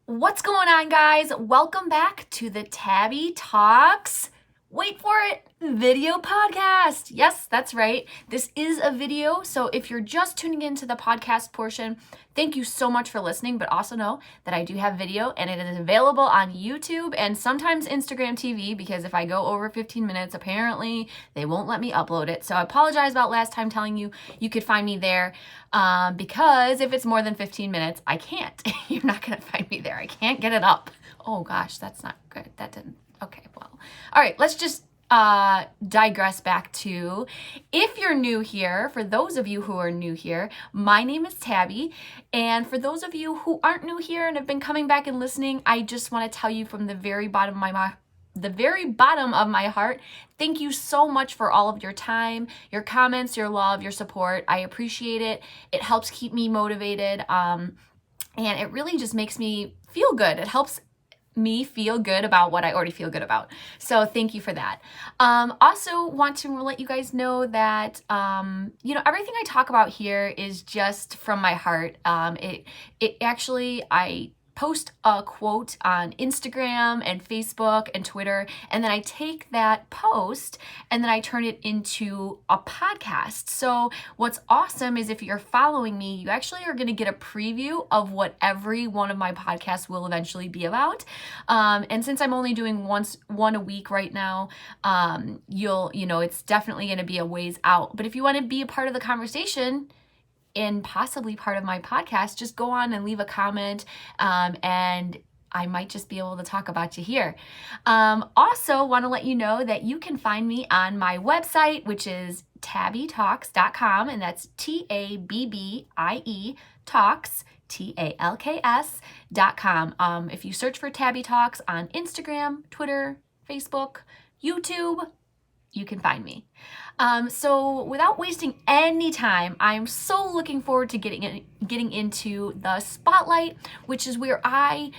What's going on, guys? Welcome back to the Tabbie Talks, wait for it, video podcast. Yes, that's right. This is a video, so if you're just tuning into the podcast portion, thank you so much for listening, but also know that I do have video and it is available on YouTube and sometimes Instagram TV, because if I go over 15 minutes, apparently they won't let me upload it. So I apologize about last time telling you you could find me there, because if it's more than 15 minutes, I can't. You're not going to find me there. I can't get it up. Oh gosh, that's not good. That didn't. Okay, well. All right, let's just digress back to, if you're new here, for those of you who are new here, my name is Tabbie, and for those of you who aren't new here and have been coming back and listening, I just want to tell you from the very bottom of my heart, thank you so much for all of your time, your comments, your love, your support. I appreciate it. It helps keep me motivated, and it really just makes me feel good. It helps me feel good about what I already feel good about. So thank you for that. Also want to let you guys know that, everything I talk about here is just from my heart. I post a quote on Instagram and Facebook and Twitter, and then I take that post and then I turn it into a podcast. So what's awesome is if you're following me, you actually are going to get a preview of what every one of my podcasts will eventually be about. And since I'm only doing one a week right now, it's definitely going to be a ways out. But if you want to be a part of the conversation and possibly part of my podcast, just go on and leave a comment, and I might just be able to talk about you here. Also want to let you know that you can find me on my website, which is tabbietalks.com, and that's TABBIE Talks, TALKS.com. If you search for Tabbie Talks on Instagram, Twitter, Facebook, YouTube, you can find me. So without wasting any time, I'm so looking forward to getting into the spotlight, which is where I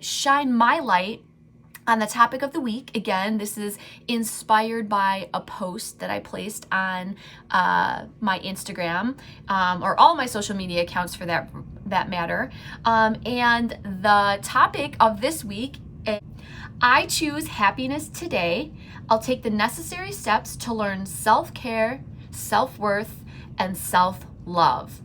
shine my light on the topic of the week. Again, this is inspired by a post that I placed on my Instagram, or all my social media accounts for that matter. And the topic of this week is, I choose happiness today. I'll take the necessary steps to learn self-care, self-worth, and self-love.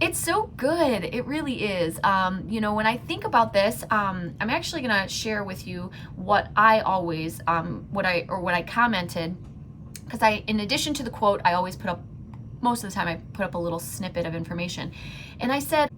It's so good. It really is. When I think about this, I'm actually going to share with you what I always, what I commented, because in addition to the quote, I always most of the time I put up a little snippet of information. And I said,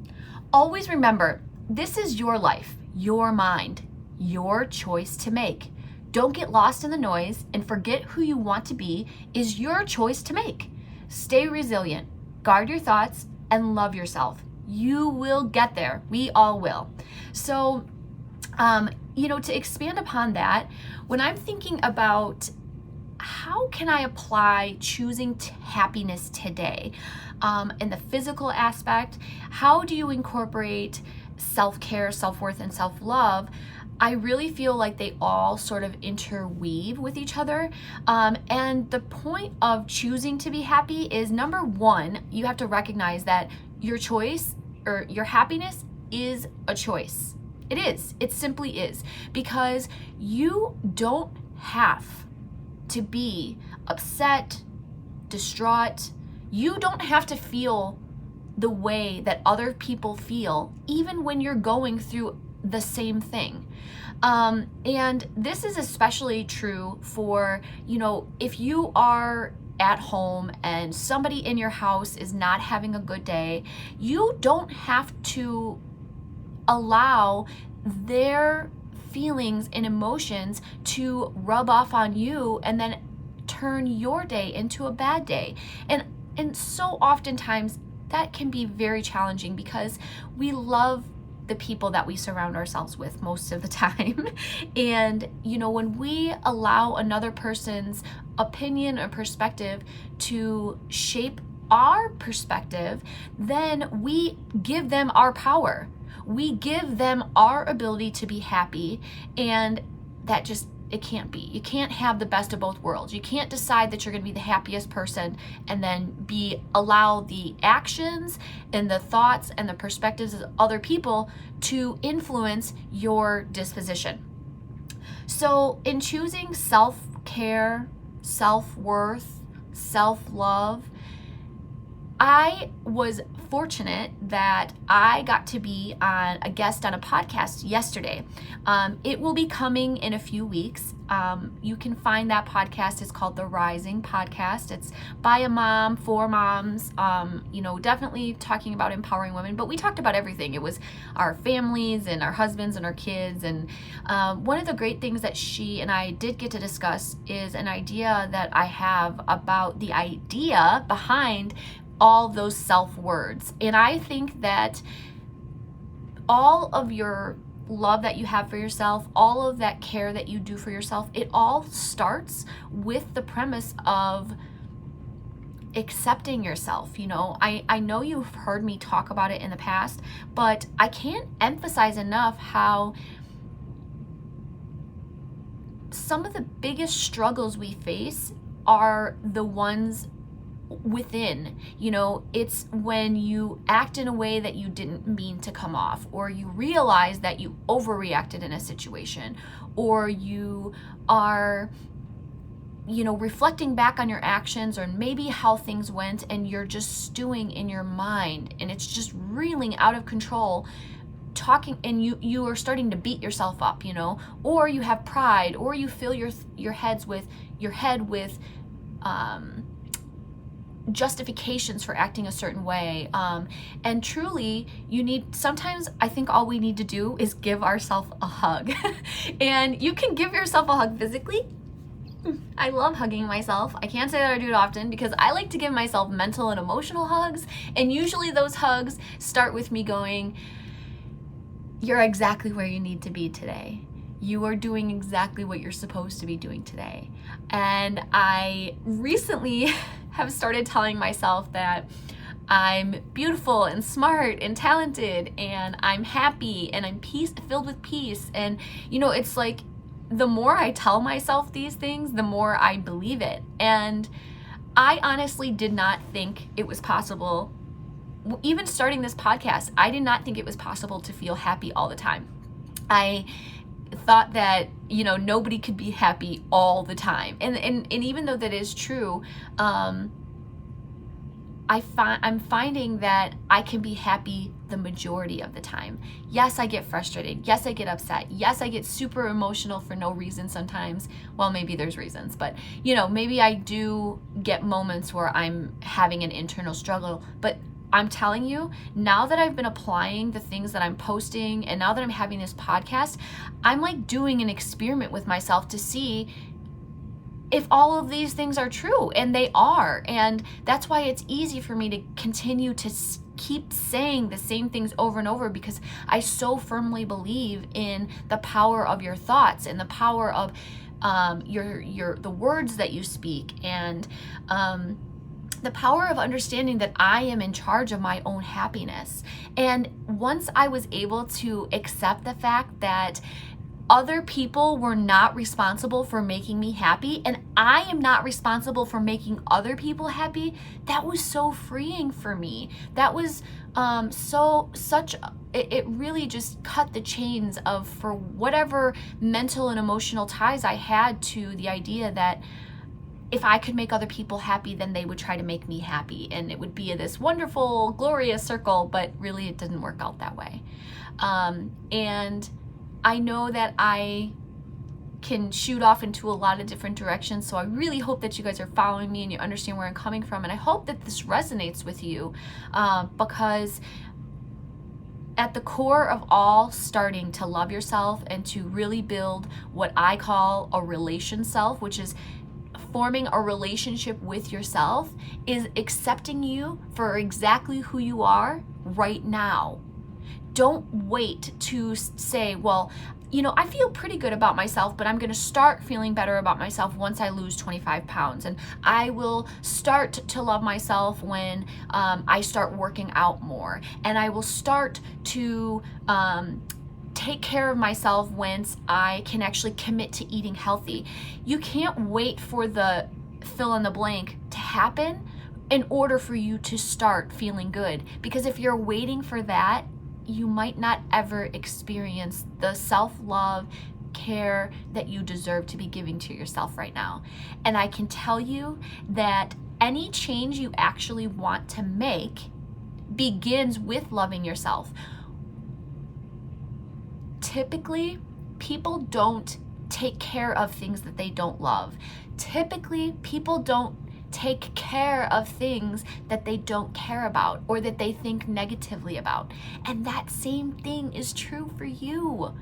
always remember, this is your life, your mind, your choice to make. Don't get lost in the noise and forget who you want to be is your choice to make. Stay resilient, guard your thoughts, and love yourself. You will get there. We all will. So, to expand upon that, when I'm thinking about how can I apply choosing happiness today, in the physical aspect, how do you incorporate self-care, self-worth, and self-love? I really feel like they all sort of interweave with each other. And the point of choosing to be happy is, number one, you have to recognize that your choice or your happiness is a choice. It is. It simply is. Because you don't have to be upset, distraught. You don't have to feel the way that other people feel, even when you're going through the same thing. And this is especially true for, if you are at home and somebody in your house is not having a good day, you don't have to allow their feelings and emotions to rub off on you and then turn your day into a bad day. And so oftentimes that can be very challenging, because we love the people that we surround ourselves with most of the time. And, when we allow another person's opinion or perspective to shape our perspective, then we give them our power. We give them our ability to be happy. And that just It can't be. You can't have the best of both worlds. You can't decide that you're going to be the happiest person and then allow the actions and the thoughts and the perspectives of other people to influence your disposition. So in choosing self-care, self-worth, self-love, I was fortunate that I got to be a guest on a podcast yesterday. It will be coming in a few weeks. You can find that podcast. It's called The Rising Podcast. It's by a mom, for moms, definitely talking about empowering women, but we talked about everything. It was our families and our husbands and our kids. And one of the great things that she and I did get to discuss is an idea that I have about the idea behind all those self-words. And I think that all of your love that you have for yourself, all of that care that you do for yourself, it all starts with the premise of accepting yourself. I know you've heard me talk about it in the past, but I can't emphasize enough how some of the biggest struggles we face are the ones within. It's when you act in a way that you didn't mean to come off, or you realize that you overreacted in a situation, or you are reflecting back on your actions or maybe how things went, and you're just stewing in your mind and it's just reeling out of control, talking, and you are starting to beat yourself up, or you have pride, or you fill your head with justifications for acting a certain way. And truly, sometimes I think all we need to do is give ourselves a hug. And you can give yourself a hug physically. I love hugging myself. I can't say that I do it often because I like to give myself mental and emotional hugs. And usually those hugs start with me going, "You're exactly where you need to be today. You are doing exactly what you're supposed to be doing today." And I recently have started telling myself that I'm beautiful and smart and talented and I'm happy and I'm filled with peace. And it's like the more I tell myself these things, the more I believe it. And I honestly did not think it was possible. Even starting this podcast, I did not think it was possible to feel happy all the time. I thought that nobody could be happy all the time, and even though that is true, I'm finding that I can be happy the majority of the time. Yes, I get frustrated. Yes, I get upset. Yes, I get super emotional for no reason sometimes. Well, maybe there's reasons, but maybe I do get moments where I'm having an internal struggle. But I'm telling you, now that I've been applying the things that I'm posting, and now that I'm having this podcast, I'm like doing an experiment with myself to see if all of these things are true, and they are. And that's why it's easy for me to continue to keep saying the same things over and over, because I so firmly believe in the power of your thoughts and the power of the words that you speak, and the power of understanding that I am in charge of my own happiness. And once I was able to accept the fact that other people were not responsible for making me happy, and I am not responsible for making other people happy, that was so freeing for me. That was it really just cut the chains for whatever mental and emotional ties I had to the idea that if I could make other people happy, then they would try to make me happy. And it would be this wonderful, glorious circle, but really it didn't work out that way. And I know that I can shoot off into a lot of different directions. So I really hope that you guys are following me and you understand where I'm coming from. And I hope that this resonates with you, because at the core of all starting to love yourself and to really build what I call a relation self, which is forming a relationship with yourself, is accepting you for exactly who you are right now. Don't wait to say, well, I feel pretty good about myself, but I'm going to start feeling better about myself once I lose 25 pounds. And I will start to love myself when I start working out more. And I will start to take care of myself once I can actually commit to eating healthy. You can't wait for the fill in the blank to happen in order for you to start feeling good. Because if you're waiting for that, you might not ever experience the self-love, care that you deserve to be giving to yourself right now. And I can tell you that any change you actually want to make begins with loving yourself. Typically, people don't take care of things that they don't love. Typically, people don't take care of things that they don't care about or that they think negatively about. And that same thing is true for you.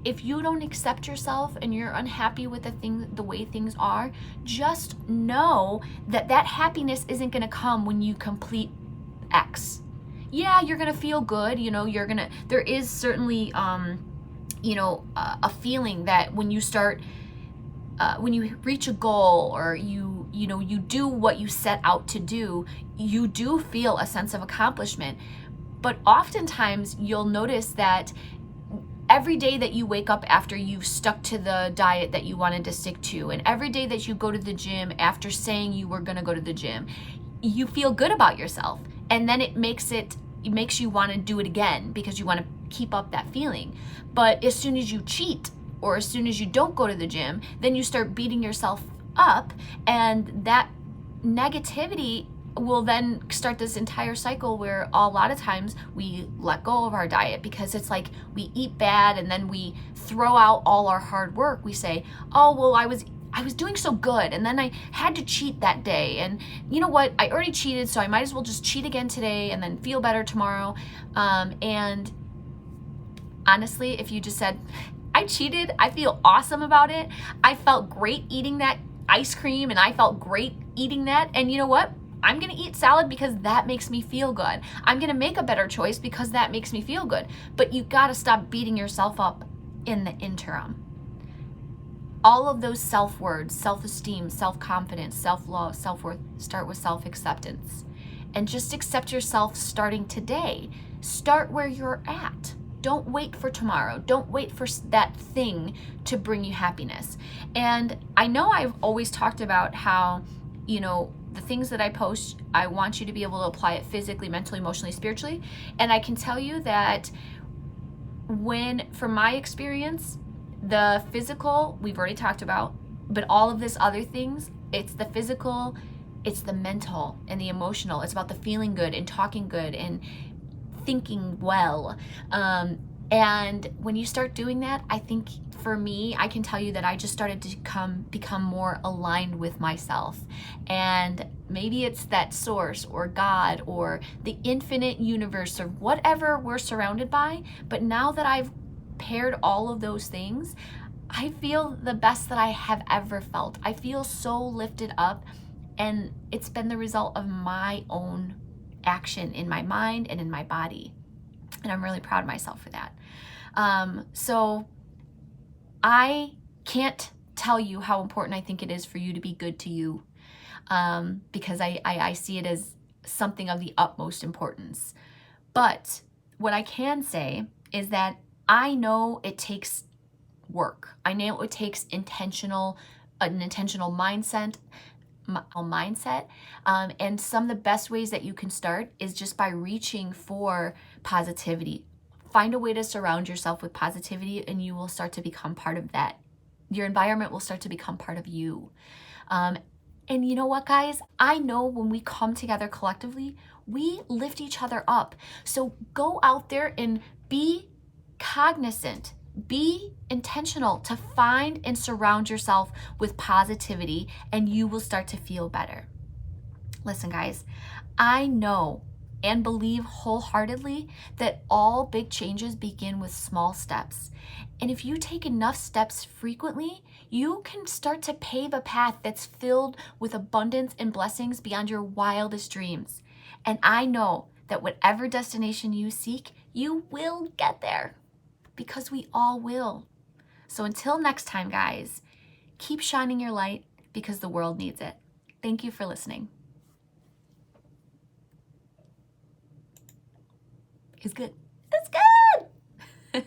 If you don't accept yourself and you're unhappy with the way things are, just know that that happiness isn't going to come when you complete X. Yeah, you're going to feel good, there is certainly a feeling that when you start when you reach a goal or you do what you set out to do, you do feel a sense of accomplishment. But oftentimes you'll notice that every day that you wake up after you've stuck to the diet that you wanted to stick to, and every day that you go to the gym after saying you were going to go to the gym, you feel good about yourself. And then it makes you want to do it again because you want to keep up that feeling. But as soon as you cheat, or as soon as you don't go to the gym, then you start beating yourself up, and that negativity will then start this entire cycle where a lot of times we let go of our diet because it's like we eat bad and then we throw out all our hard work. We say, oh, well, I was doing so good and then I had to cheat that day, and you know what, I already cheated, so I might as well just cheat again today and then feel better tomorrow. And honestly, if you just said, I cheated, I feel awesome about it, I felt great eating that ice cream and I felt great eating that, and you know what, I'm gonna eat salad because that makes me feel good. I'm gonna make a better choice because that makes me feel good. But you gotta stop beating yourself up in the interim. All of those self-words, self-esteem, self-confidence, self-love, self-worth, start with self-acceptance. And just accept yourself starting today. Start where you're at. Don't wait for tomorrow. Don't wait for that thing to bring you happiness. And I know I've always talked about how, the things that I post, I want you to be able to apply it physically, mentally, emotionally, spiritually. And I can tell you that from my experience, the physical, we've already talked about, but all of this other things, it's the physical, it's the mental and the emotional. It's about the feeling good and talking good and thinking well. And when you start doing that, I think for me, I can tell you that I just started to become more aligned with myself. And maybe it's that source or God or the infinite universe or whatever we're surrounded by. But now that I've paired all of those things, I feel the best that I have ever felt. I feel so lifted up, and it's been the result of my own action in my mind and in my body. And I'm really proud of myself for that. So I can't tell you how important I think it is for you to be good to you, because I see it as something of the utmost importance. But what I can say is that I know it takes work. I know it takes an intentional mindset. And some of the best ways that you can start is just by reaching for positivity. Find a way to surround yourself with positivity, and you will start to become part of that. Your environment will start to become part of you. And you know what, guys? I know when we come together collectively, we lift each other up. So go out there and be cognizant. Be intentional to find and surround yourself with positivity, and you will start to feel better. Listen, guys, I know and believe wholeheartedly that all big changes begin with small steps. And if you take enough steps frequently, you can start to pave a path that's filled with abundance and blessings beyond your wildest dreams. And I know that whatever destination you seek, you will get there. Because we all will. So until next time, guys, keep shining your light because the world needs it. Thank you for listening. It's good. It's good.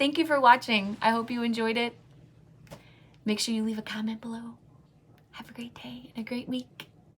Thank you for watching. I hope you enjoyed it. Make sure you leave a comment below. Have a great day and a great week.